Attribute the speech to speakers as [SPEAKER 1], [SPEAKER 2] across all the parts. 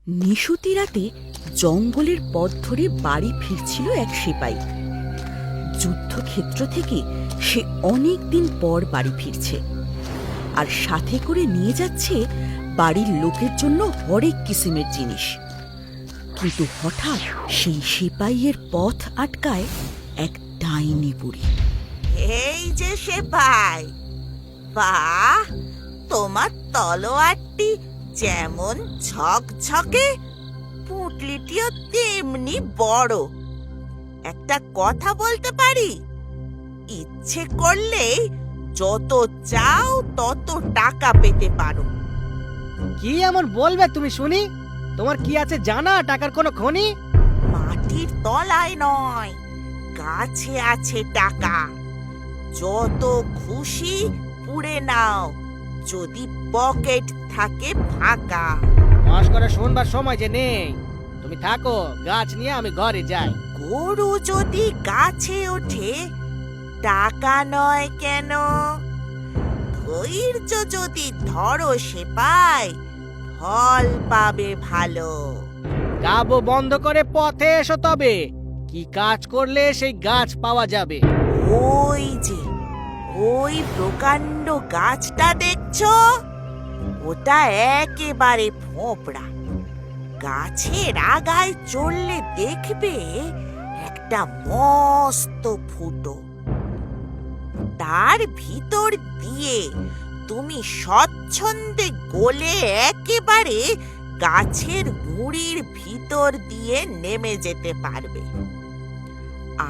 [SPEAKER 1] নিশুতি রাতে জঙ্গলের পথ ধরে বাড়ি ফিরছিল এক সিপাই। যুদ্ধক্ষেত্র থেকে সে অনেক দিন পর বাড়ি ফিরছে, আর সাথে করে নিয়ে যাচ্ছে বাড়ির লোকের জন্য হরেক কিসিমের জিনিস। কিন্তু হঠাৎ সেই সিপাইয়ের পথ আটকায় এক ডাইনি বুড়ি।
[SPEAKER 2] এই যে সিপাই, বাহ, তোমার তলোয়ারটি যেমন ঝকঝকে, পুঁটলিটিও তেমনি বড়। একটা কথা বলতে পারি, ইচ্ছে করলেই যত চাও তত টাকা পেতে পারো।
[SPEAKER 3] কি এমন বলবে তুমি শুনি? তোমার কি আছে জানা টাকার কোনো খনি?
[SPEAKER 2] মাটির তলায় নয়, গাছে আছে টাকা। যত খুশি পুড়ে নাও, যদি পকেট থাকে ফাঁকা।
[SPEAKER 3] মাস করে শুনবার সময় যে নেই, তুমি থাকো, গাছ নিয়ে আমি ঘরে যাই।
[SPEAKER 2] গরু যদি গাছে ওঠে, টাকা নয় কেন? ধৈর্য যদি ধরো সিপাই, ফল পাবে ভালো।
[SPEAKER 3] গাবো বন্ধ করে পথে এসো, তবে কি কাজ করলে সেই গাছ পাওয়া যাবে?
[SPEAKER 2] ওই যে ওই প্রকাণ্ড গাছটা দেখছো, ওটা একেবারে ফোঁপড়া। গাছের আগায় চললে দেখবে একটা মস্ত ফুটো। তার ভিতর দিয়ে তুমি স্বচ্ছন্দে গলে একেবারে গাছের গুঁড়ির ভিতর দিয়ে নেমে যেতে পারবে।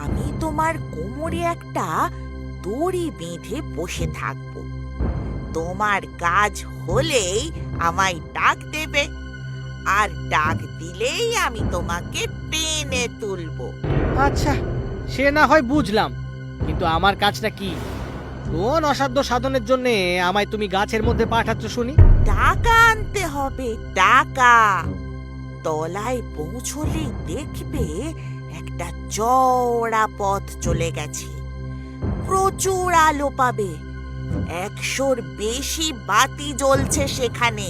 [SPEAKER 2] আমি তোমার কোমরে একটা দড়ি বেঁধে বসে থাকব। তোমার কাজ হলেই আমায় ডাক দেবে, আর ডাক দিলেই আমি তোমাকে টেনে তুলব।
[SPEAKER 3] আচ্ছা, সে না হয় বুঝলাম, কিন্তু আমার কাজটা কি? কোন অসাধ্য সাধনের জন্য আমায় তুমি গাছের মধ্যে পাঠাচ্ছ শুনি?
[SPEAKER 2] টাকা আনতে হবে, টাকা। তলায় পৌঁছলেই দেখবে একটা চওড়া পথ চলে গেছে। প্রচুর আলো পাবে, 100-র বেশি বাতি জ্বলছে সেখানে।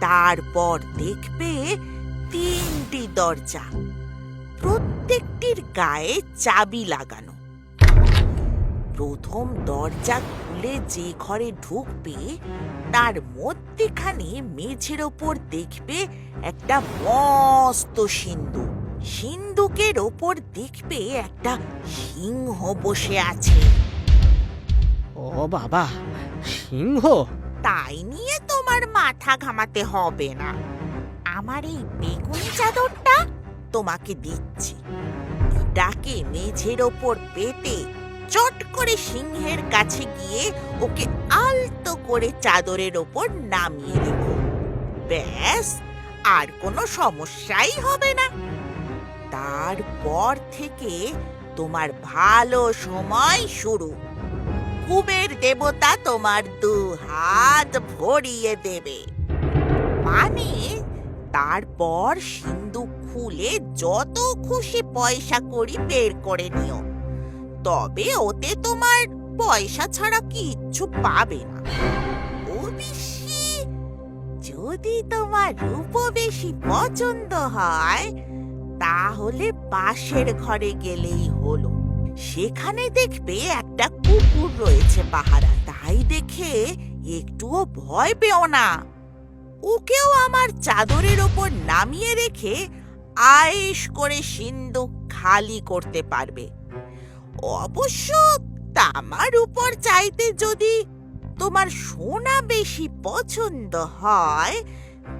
[SPEAKER 2] তারপর দেখবে 3টি দরজা, প্রত্যেকটির গায়ে চাবি লাগানো। প্রথম দরজা খুলে যে ঘরে ঢুকবে, তার মধ্যেখানে মেঝের ওপর দেখবে একটা মস্ত সিন্দুক। সিন্দুকের ওপর দেখবে একটা সিংহ বসে আছে।
[SPEAKER 3] ও বাবা, সিংহ!
[SPEAKER 2] তাই নিয়ে তোমার মাথা ঘামাতে হবে না। আমার এই বেগুনি চাদরটা তোমাকে দিচ্ছি। এটাকে মেঝের ওপর পেতে চট করে সিংহের কাছে গিয়ে ওকে আলতো করে চাদরের ওপর নামিয়ে রেখো। ব্যাস, আর কোনো সমস্যাই হবে না। তারপর থেকে তোমার ভালো সময় শুরু। কুবের দেবতা তোমার 2 হাত ভরিয়ে দেবে। মানে, তারপর সিন্দুক খুলে যত খুশি পয়সা কড়ি বের করে নিও, তবে ওতে তোমার পয়সা ছাড়া কিচ্ছু পাবে না। ও বেশি, যদি তোমার রূপ বেশি পছন্দ হয়, তাহলে পাশের ঘরে গেলেই হলো। সেখানে দেখবে একটা কুকুর রয়েছে পাহারা। তাই দেখে একটুও ভয় পেও না। ওকেও আমার চাদরের ওপর নামিয়ে রেখে আয়েশ করে সিন্দুক খালি করতে পারবে। অবশ্য তামার উপর চাইতে যদি তোমার সোনা বেশি পছন্দ হয়,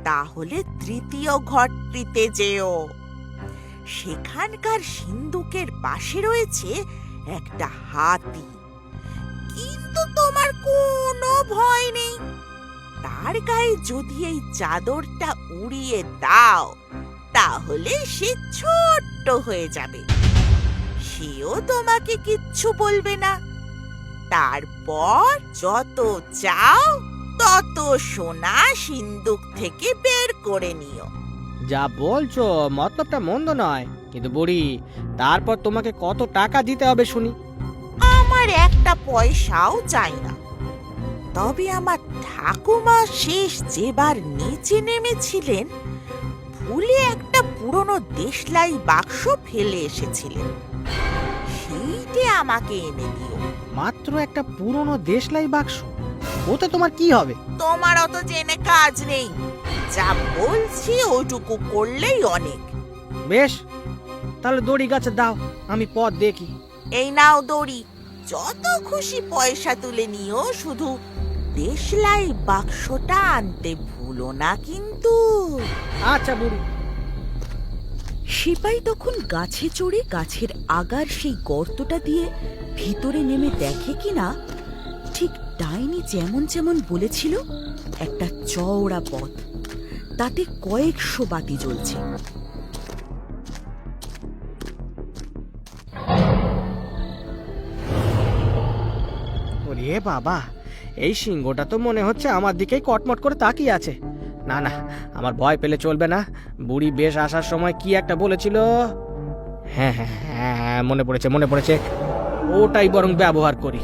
[SPEAKER 2] তাহলে 3য় ঘরটিতে যেও। সেখানকার সিন্দুকের পাশে রয়েছে একটা হাতি। কিন্তু তোমার কোনো ভয় নেই। তার গায়ে যদি এই চাদরটা উড়িয়ে দাও, তাহলে সে ছোট্ট হয়ে যাবে। সেও তোমাকে কিচ্ছু বলবে না। তারপর যত চাও তত সোনা সিন্দুক থেকে বের করে নিও।
[SPEAKER 3] যা বলছো মতলবটা মন্দ নয়, কিন্তু বুড়ি, তারপর তোমাকে কত টাকা দিতে হবে শুনি?
[SPEAKER 2] আমার একটা পয়সাও চাই না। তবে আমার ঠাকুমা শেষ যেবার নিচে নেমেছিলেন, ভুলে একটা পুরনো দেশলাই বাক্স ফেলে এসেছিলেন, সেইটে আমাকে এনে দিও।
[SPEAKER 3] মাত্র একটা পুরনো দেশলাই বাক্স, ওতে তোমার কি হবে?
[SPEAKER 2] তোমার অত জেনে কাজ নেই, যা বলছি ওইটুকু করলেই অনেক।
[SPEAKER 3] বেশ, তাহলে দড়ি গাছে দাও, আমি পথ দেখি।
[SPEAKER 2] এই নাও দড়ি, যত খুশি পয়সা তুলে নিও, শুধু দেশলাই বাক্সটা আনতে ভুলো না কিন্তু।
[SPEAKER 3] আচ্ছা বুড়ি।
[SPEAKER 1] সিপাই তখন গাছে চড়ে গাছের আগার সেই গর্তটা দিয়ে ভিতরে নেমে দেখে কিনা ঠিক ডাইনি যেমন যেমন বলেছিল একটা চওড়া পথ, তাতে কয়েকশো বাতি জ্বলছে।
[SPEAKER 3] ওরে বাবা, এই সিংহটা তো মনে হচ্ছে আমার দিকেই কটমট করে তাকিয়ে আছে। না না, আমার ভয় পেলে চলবে না। বুড়ি বেশ আসার সময় কি একটা বলেছিল। হ্যাঁ হ্যাঁ হ্যাঁ, মনে পড়েছে। ওটাই বরং ব্যবহার করি।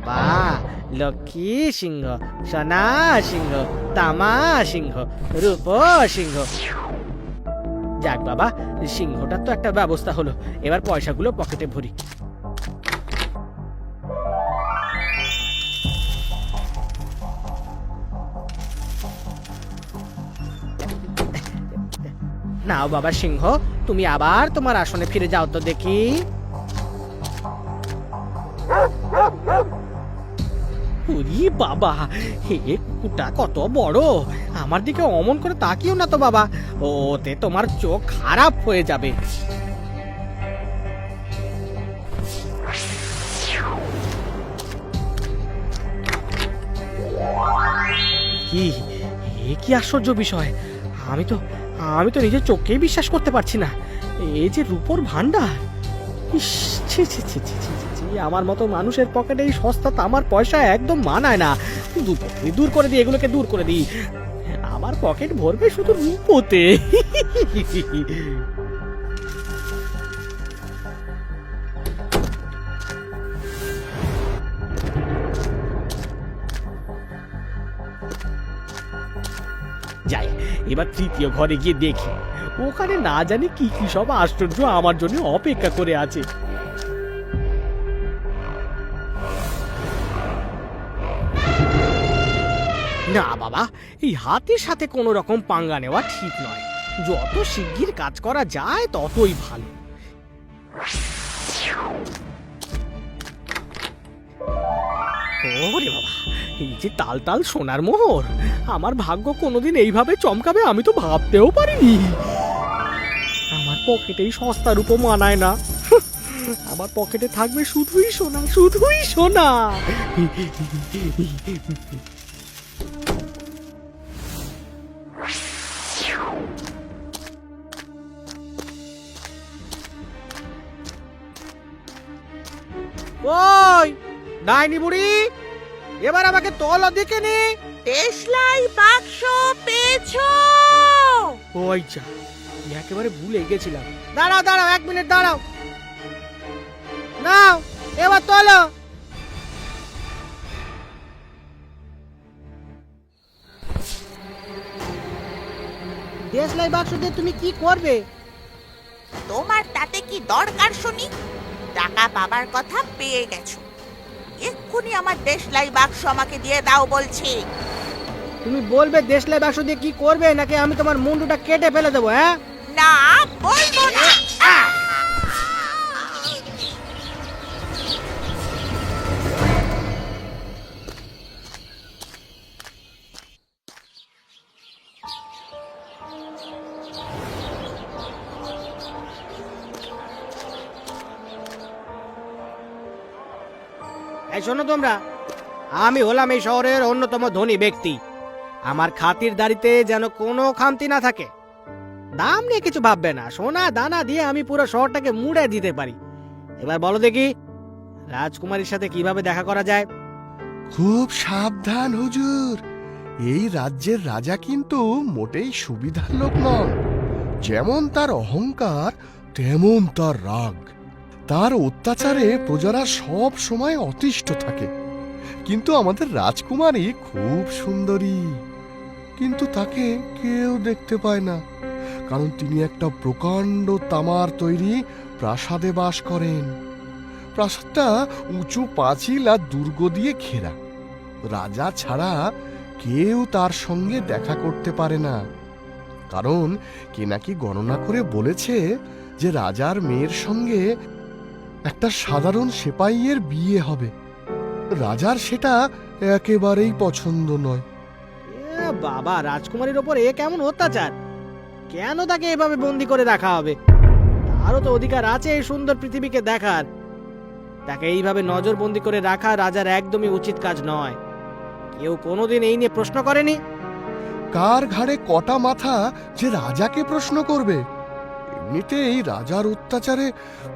[SPEAKER 3] বাহ, লক্ষ্মী সিংহ, সোনা সিংহ, তামা সিংহ, রূপ সিংহ। যাক বাবা, সিংহটার তো একটা ব্যবস্থা হলো। এবার পয়সাগুলো পকেটে ভরি। নাও বাবা সিংহ, তুমি আবার তোমার আসনে ফিরে যাও তো দেখি। ওরে বাবা, হে কুকুরটা কত বড়! আমার দিকে অমন করে তাকিও না তো বাবা, ওতে তোমার চোখ খারাপ হয়ে যাবে। কি কি আশ্চর্য বিষয়! আমি তো নিজের চোখকেই বিশ্বাস করতে পারছি না। এই যে রূপোর ভান্ডার! ইস, ছি ছি ছি ছি ছি ছি, আমার মতো মানুষের পকেটে এই সস্তা তামার পয়সা একদম মানায় না। দূর করে দিই, এগুলোকে দূর করে দিই। আমার পকেট ভরবে শুধু রূপোতে। যাই, এবার তৃতীয় ঘরে গিয়ে দেখি ওখানে না জানি কি কি সব আশ্চর্য আমার জন্য অপেক্ষা করে আছে। না বাবা, এই হাতের সাথে কোনো রকম পাঙ্গা নেওয়া ঠিক নয়। যত শিগগির কাজ করা যায় ততই ভালো। ওরে বাবা, এই যে তাল তাল সোনার মোহর! আমার ভাগ্য কোনোদিন এইভাবে চমকাবে আমি তো ভাবতেও পারিনি। আমার পকেটে এই সস্তার উপর মানায় না। আমার পকেটে থাকবে শুধুই সোনা, শুধুই সোনা। ওই ডাইনি বুড়ি, এবার আমাকে তল দিকে নে।
[SPEAKER 2] দেশলাই বাক্স পেয়েছো?
[SPEAKER 3] ওই যা, একেবারে ভুলে গেছিলাম। দাঁড়াও 1 মিনিট দাঁড়াও। নাও, এবার তোলো। দেশলাই বাক্স দিয়ে তুমি কি করবে?
[SPEAKER 2] তোমার তাতে কি দরকার শুনি? টাকা পাবার কথা পেয়ে গেছো, এক্ষুনি আমার দেশলাই বাক্স আমাকে দিয়ে দাও বলছি।
[SPEAKER 3] তুমি বলবে দেশলাই বাক্স দিয়ে কি করবে, নাকি আমি তোমার মুন্ডুটা কেটে ফেলে দেবো? হ্যাঁ
[SPEAKER 2] না, বলবো না।
[SPEAKER 3] এই শোনো তোমরা, আমি হলাম এই শহরের অন্যতম ধনী ব্যক্তি। আমার খাতিরদারিতে যেন কোনো খামতি না থাকে। দাম নিয়ে কিছু ভাববে না, সোনা দানা দিয়ে আমি পুরো শহরটাকে মুড়ে দিতে পারি। এবার বলো দেখি, রাজকুমারীর সাথে কিভাবে দেখা করা যায়?
[SPEAKER 4] খুব সাবধান হুজুর, এই রাজ্যের রাজা কিন্তু মোটেই সুবিধার লোক নন। যেমন তার অহংকার, তেমন তার রাগ। তার অত্যাচারে প্রজারা সব সময় অতিষ্ঠ থাকে। কিন্তু আমাদের রাজকুমারী খুব সুন্দরী, কিন্তু তাকে কেউ দেখতে পায় না, কারণ তিনি একটা প্রকাণ্ড তামার তৈরি প্রাসাদে বাস করেন। প্রাসাদটা উঁচু পাঁচিল আর দুর্গ দিয়ে ঘেরা। রাজা ছাড়া কেউ তার সঙ্গে দেখা করতে পারে না, কারণ কে নাকি গণনা করে বলেছে যে রাজার মেয়ের সঙ্গে একটা সাধারণ সেপাইয়ের বিয়ে হবে। রাজার সেটা একেবারেই পছন্দ নয়।
[SPEAKER 3] বাবা, রাজকুমারীর ওপর এ কেমন অত্যাচার! কেন তাকে এভাবে বন্দি করে রাখা হবে? তারও তো অধিকার আছে এই সুন্দর পৃথিবীকে দেখার। তাকে এইভাবে নজরবন্দি করে রাখা রাজার একদমই উচিত কাজ নয়। কেউ কোনোদিন এই নিয়ে প্রশ্ন করেনি।
[SPEAKER 4] কার ঘাড়ে কটা মাথা যে রাজাকে প্রশ্ন করবে? এমনিতেই রাজার অত্যাচারে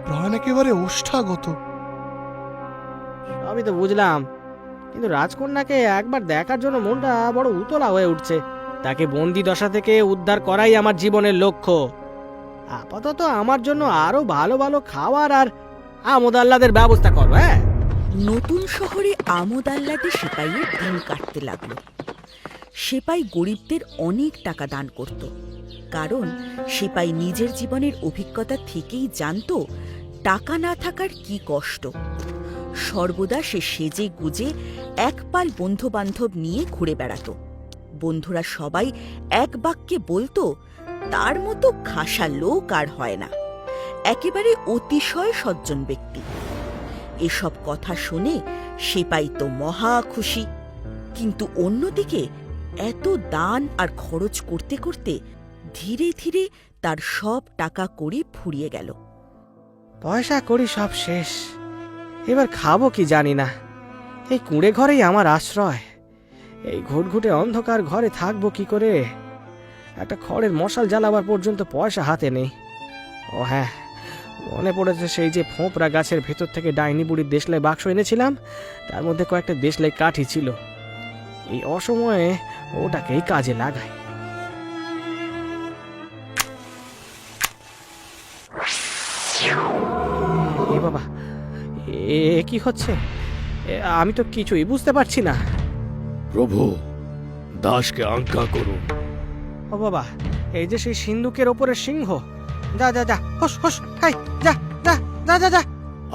[SPEAKER 4] প্রাণ একেবারে ওষ্ঠাগত।
[SPEAKER 3] আমি তো বুঝলাম, কিন্তু রাজকন্যাকে একবার দেখার জন্য মনটা বড় উতলা হয়ে উঠছে। তাকে বন্দি দশা থেকে উদ্ধার করাই আমার জীবনের লক্ষ্য। আপাতত আমার জন্য আরো ভালো ভালো খাবার আর আমোদ আহ্লাদের ব্যবস্থা করো। হ্যাঁ,
[SPEAKER 1] নতুন শহরে আমোদ আহ্লাদে সেপাইয়ের দিন কাটতে লাগলো। সেপাই গরিবদের অনেক টাকা দান করত, কারণ সেপাই নিজের জীবনের অভিজ্ঞতা থেকেই জানতো টাকা না থাকার কি কষ্ট। সর্বদা সে সেজে গুজে এক পাল বন্ধু বান্ধব নিয়ে ঘুরে বেড়াতো। বন্ধুরা সবাই এক বাক্যে বলতো, তার মতো খাসা লোক আর হয় না, একেবারে অতিশয় সজ্জন ব্যক্তি। এসব কথা শুনে সেপাই তো মহা খুশি, কিন্তু অন্যদিকে এত দান আর খরচ করতে করতে ধীরে ধীরে তার সব টাকা কড়ি ফুরিয়ে গেল।
[SPEAKER 3] পয়সা করি সব শেষ, এবার খাবো কি জানি না। এই কুঁড়ে ঘরেই আমার আশ্রয়। এই ঘুটঘুটে অন্ধকার ঘরে থাকবো কি করে? একটা খড়ের মশাল জ্বালাবার পর্যন্ত পয়সা হাতে নেই। ও হ্যাঁ, মনে পড়েছে সেই যে ফোঁপড়া গাছের ভেতর থেকে ডাইনি বুড়ির দেশলাই বাক্স এনেছিলাম, তার মধ্যে কয়েকটা দেশলাই কাঠি ছিল। এই অসময়ে ওটাকেই কাজে লাগাই। এ বাবা, এ কি হচ্ছে? আমি তো কিছুই বুঝতে পারছি না।
[SPEAKER 5] প্রভু, দাসকে আজ্ঞা করুন।
[SPEAKER 3] ও বাবা, এই যে সেই সিন্ধুকের ওপরে সিংহ। যা যা যা, হোস হোস, হাই, যা যা যা যা যা।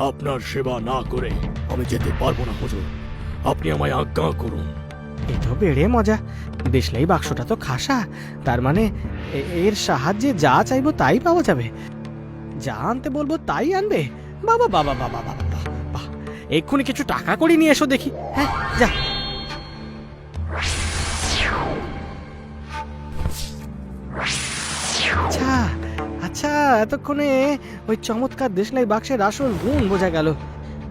[SPEAKER 5] আপনার সেবা না করে আমি যেতে পারবো না হুজুর, আপনি আমায় আজ্ঞা করুন।
[SPEAKER 3] এই তো বেড়ে মজা। দেশলাই বাক্সটা তো খাসা, তার মানে এর সাহায্যে যা চাইবো তাই পাওয়া যাবে। যা আনতে বলবো তাই আনবে। বাবা বাবা বাবা বাবা বাবা, এক্ষুনি কিছু টাকা করে নিয়ে এসো দেখি। হ্যাঁ, যা। আচ্ছা আচ্ছা, এতক্ষণে ওই চমৎকার দেশলাই বাক্সের আসল গুণ বোঝা গেল।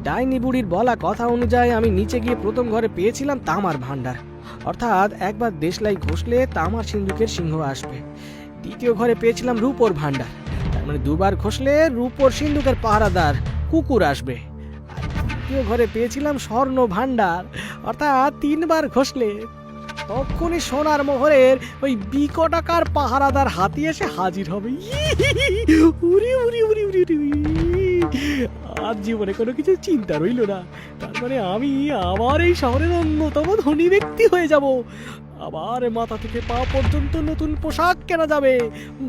[SPEAKER 3] ডাইনি বুড়ির বলা কথা অনুযায়ী আমি নিচে গিয়ে প্রথম ঘরে পেয়েছিলাম তামার ভান্ডার, অর্থাৎ একবার দেশলাই ঘষলে তামার সিন্ধুকের সিংহ আসবে। দ্বিতীয় ঘরে পেয়েছিলাম রূপোর ভান্ডার, তার মানে দুবার ঘষলে রূপোর সিন্ধুকের পাহারাদার কুকুর আসবে। আর তৃতীয় ঘরে পেয়েছিলাম স্বর্ণ ভান্ডার, অর্থাৎ তিনবার ঘষলে তখনই সোনার মোহরের ওই বিকটাকার পাহারাদার হাতি এসে হাজির হবে। উরি উরি উরি উরি উরি। আর জীবনে কোনো কিছু চিন্তা রইল না। তার মানে আমি আবার এই শহরের অন্যতম ধনী ব্যক্তি হয়ে যাব। আবার মাথা থেকে পা পর্যন্ত নতুন পোশাক কেনা যাবে।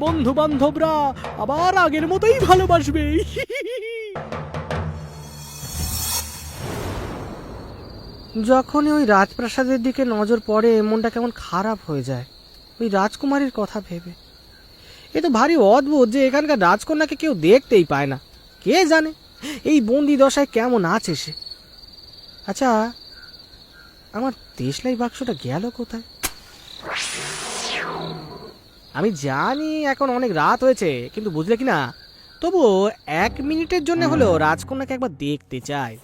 [SPEAKER 3] বন্ধু বান্ধবরা আবার আগের মতোই ভালোবাসবে। যখনই ওই রাজপ্রাসাদের দিকে নজর পড়ে, মনটা কেমন খারাপ হয়ে যায় ওই রাজকুমারীর কথা ভেবে। এ তো ভারী অদ্ভুত যে এখানকার রাজকন্যাকে কেউ দেখতেই পায় না। কে জানে এই বন্দি দশায় কেমন আছে সে। আচ্ছা, আমার দেশলাই বাক্সটা গেল কোথায়? আমি জানি এখন অনেক রাত হয়েছে, কিন্তু বুঝলে কি না, তবু 1 মিনিটের জন্য হলেও রাজকন্যাকে একবার দেখতে চাই।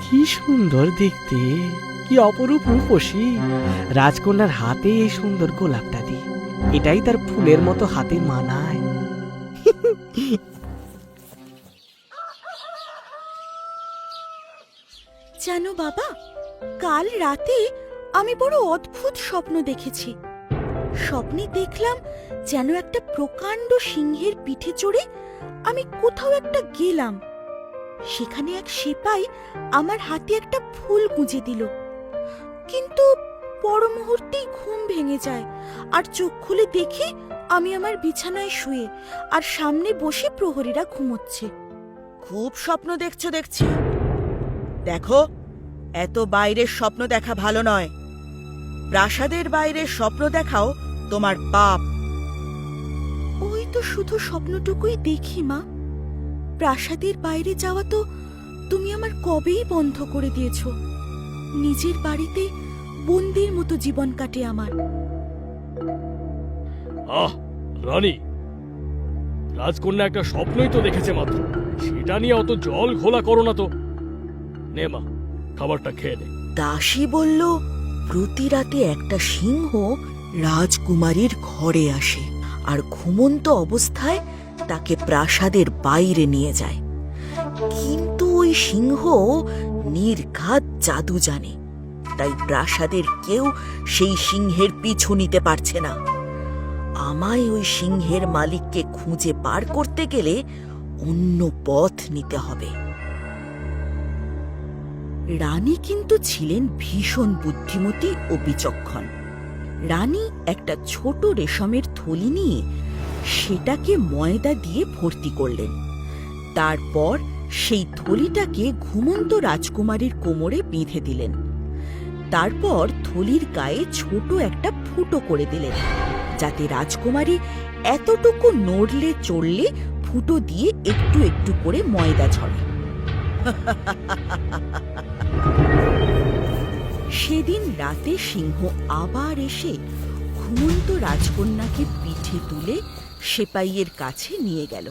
[SPEAKER 3] কি সুন্দর দেখতে, কি অপরূপ রূপসী। রাজকন্যার হাতে এই সুন্দর গোলাপটা দি, এটাই তার ফুলের মতো হাতে মানায়।
[SPEAKER 1] জানো বাবা, কাল রাতে আমি বড় অদ্ভুত স্বপ্ন দেখেছি। স্বপ্নে দেখলাম যেন একটা প্রকাণ্ড সিংহের পিঠে চড়ে আমি কোথাও একটা গেলাম। সেখানে এক সিপাই আমার হাতে একটা ফুল গুঁজে দিল, কিন্তু পর মুহূর্তেই ঘুম ভেঙে যায় আর চোখ খুলে দেখি আমি আমার বিছানায় শুয়ে আর সামনে বসে প্রহরীরা ঘুমোচ্ছে। খুব স্বপ্ন দেখছো দেখছি। দেখো, এত বাইরের স্বপ্ন দেখা ভালো নয়। প্রাসাদের বাইরের স্বপ্ন দেখাও তোমার পাপ। ওই তো শুধু স্বপ্নটুকুই দেখি মা। প্রাসাদের বাইরে যাওয়া তো তুমি আমার কবেই বন্ধ করে দিয়েছো। নিজের বাড়িতে বন্দির মতো জীবন কাটে আমার।
[SPEAKER 5] আহ রানী, রাজকন্যা একটা স্বপ্নই তো দেখেছে মাত্র, সেটা নিয়ে অত জল ঘোলা করো না তো। নে মা, খাবারটা খেয়ে নে।
[SPEAKER 1] দাসী বলল প্রতি রাতে একটা সিংহ রাজকুমারীর ঘরে আসে আর ঘুমন্ত অবস্থায় তাকে প্রাসাদের বাইরে নিয়ে যায়। কিন্তু ওই সিংহ নির্ঘাত জাদু জানে, তাই প্রাসাদের কেউ সেই সিংহের পিছু নিতে পারছে না। আমায় ওই সিংহের মালিককে খুঁজে বার করতে গেলে অন্য পথ নিতে হবে। রানী কিন্তু ছিলেন ভীষণ বুদ্ধিমতী ও বিচক্ষণ। রানী একটা ছোট রেশমের থলি নিয়ে সেটাকে ময়দা দিয়ে ভর্তি করলেন। তারপর সেই থলিটাকে ঘুমন্ত রাজকুমারীর কোমরে বেঁধে দিলেন। তারপর থলির গায়ে ছোট একটা ফুটো করে দিলেন, যাতে রাজকুমারী এতটুকু নড়লে চড়লে ফুটো দিয়ে একটু একটু করে ময়দা ঝরে। সেদিন রাতে সিংহ আবার এসে ঘুমন্ত রাজকন্যাকে পিঠে তুলে সেপাইয়ের কাছে নিয়ে গেল।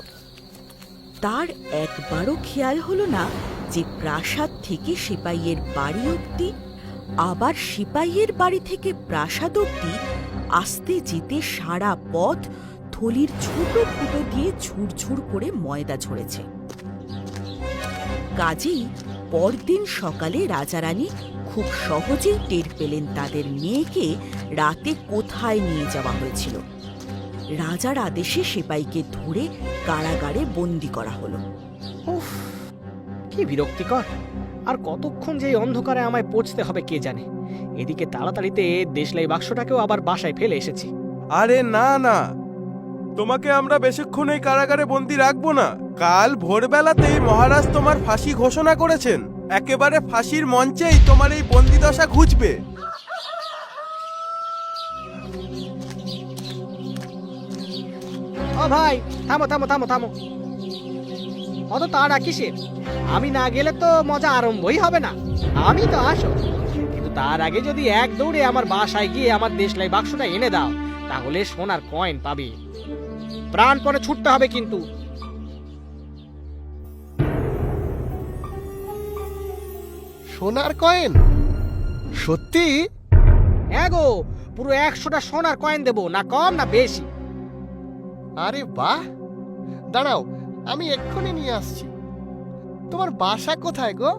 [SPEAKER 1] তার একবারও খেয়াল হলো না যে প্রাসাদ থেকে সেপাইয়ের বাড়ি অবধি, আবার সেপাইয়ের বাড়ি থেকে প্রাসাদ অবধি আসতে যেতে সারা পথ থলির ছোট ফুটো দিয়ে ঝুরঝুর করে ময়দা ঝরেছে। কাজেই পরদিন সকালে রাজারানী খুব সহজেই টের পেলেন তাদের মেয়েকে রাতে কোথায় নিয়ে যাওয়া হয়েছিল। রাজার আদেশে সেপাইকে ধরে কারাগারে বন্দি করা হলো।
[SPEAKER 3] উফ, কি বিরক্তিকর! আর কতক্ষণ যে এই অন্ধকারে আমায় পৌঁছতে হবে কে জানে। এদিকে তাড়াতাড়িতে দেশলাই বাক্সটাকেও আবার বাসায় ফেলে এসেছি।
[SPEAKER 6] আরে না না, তোমাকে আমরা বেশিক্ষণ এই কারাগারে বন্দি রাখবো না। কাল ভোরবেলাতেই মহারাজ তোমার ফাঁসি ঘোষণা করেছেন। একেবারে ফাঁসির মঞ্চেই তোমার এই বন্দিদশা ঘুচবে।
[SPEAKER 3] ও ভাই, থামো থামো থামো থামো, অত তাড়া কিসের? আমি না গেলে তো মজা আরম্ভই হবে না। আমি তো আসো, কিন্তু তার আগে যদি এক দৌড়ে আমার বাসায় গিয়ে আমার দেশলাই বাক্সটা এনে দাও, তাহলে সোনার কয়েন পাবে। প্রাণপণে ছুটতে হবে কিন্তু।
[SPEAKER 4] সোনার কয়েন? সত্যি?
[SPEAKER 3] হ্যাঁ গো, পুরো 100টা সোনার কয়েন দেবো, না কম না বেশি।
[SPEAKER 4] আরে বাহ, দাঁড়াও, আমি এক্ষুনি নিয়ে আসছি। তোমার বাসা কোথায় গো?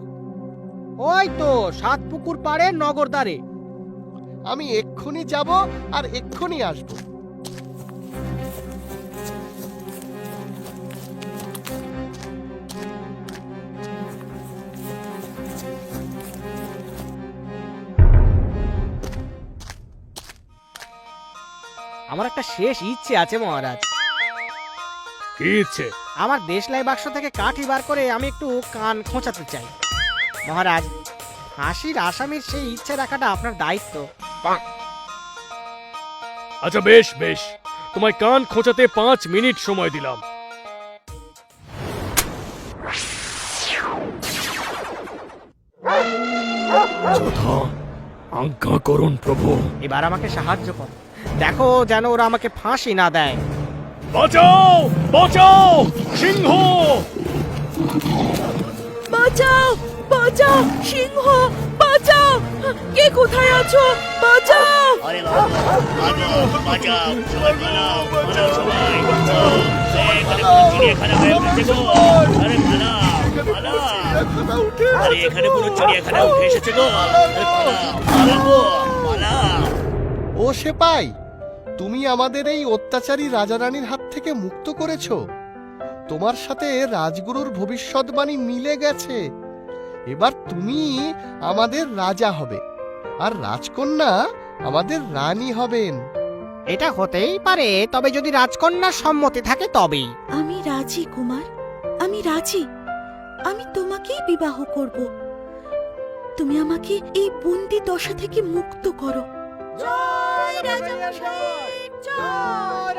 [SPEAKER 3] ওই তো 7 পুকুর পাড়ে নগরদ্বারে।
[SPEAKER 4] আমি এক্ষুনি যাব আর এক্ষুনি আসব।
[SPEAKER 3] আমার একটা শেষ ইচ্ছে আছে মহারাজ।
[SPEAKER 5] কি ইচ্ছে?
[SPEAKER 3] আমার দেশলাই বাক্স থেকে কাঠি বার করে আমি একটু কান খোঁচাতে চাই। মহারাজ, হাসির আসামির সেই ইচ্ছে রাখাটা আপনার দায়িত্ব।
[SPEAKER 5] আচ্ছা বেশ বেশ, তোমায় কান খোঁচাতে 5 মিনিট সময় দিলাম। যথা আজ্ঞা করুন প্রভু।
[SPEAKER 3] এবার আমাকে সাহায্য কর, দেখো যেন ওরা আমাকে ফাঁসি না দেয়।
[SPEAKER 5] বাঁচাও বাঁচাও, সিংহ!
[SPEAKER 1] বাঁচাও বাঁচাও, সিংহ বাঁচাও! কে কোথায় আছো? বাঁচাও!
[SPEAKER 7] আরে বাবা, বাঁচাও, সবাই পালাও, পালাও সবাই, বাঁচাও। এখানে পুরো চিড়িয়াখানা হয়ে উঠেছে গো। আরে পালাও, পালাও। আরে এখানে পুরো চিড়িয়াখানা উঠে এসেছে গো। আরে পালাও, পালাও গো, পালাও।
[SPEAKER 4] ও সেপাই, তুমি আমাদের এই অত্যাচারী রাজারানীর হাত থেকে মুক্ত করেছো। তোমার সাথে রাজগুরুর ভবিষ্যৎবাণী মিলে গেছে। এবার তুমি আমাদের রাজা হবে, আর রাজকন্যা আমাদের রানী হবেন।
[SPEAKER 3] এটা হতেই পারে, তবে যদি রাজকন্যার সম্মতি থাকে তবেই।
[SPEAKER 1] আমি রাজি কুমার, আমি রাজি। আমি তোমাকেই বিবাহ করব। তুমি আমাকে এই বন্দি দশা থেকে মুক্ত করো। জয় রাজামশাই, জয়।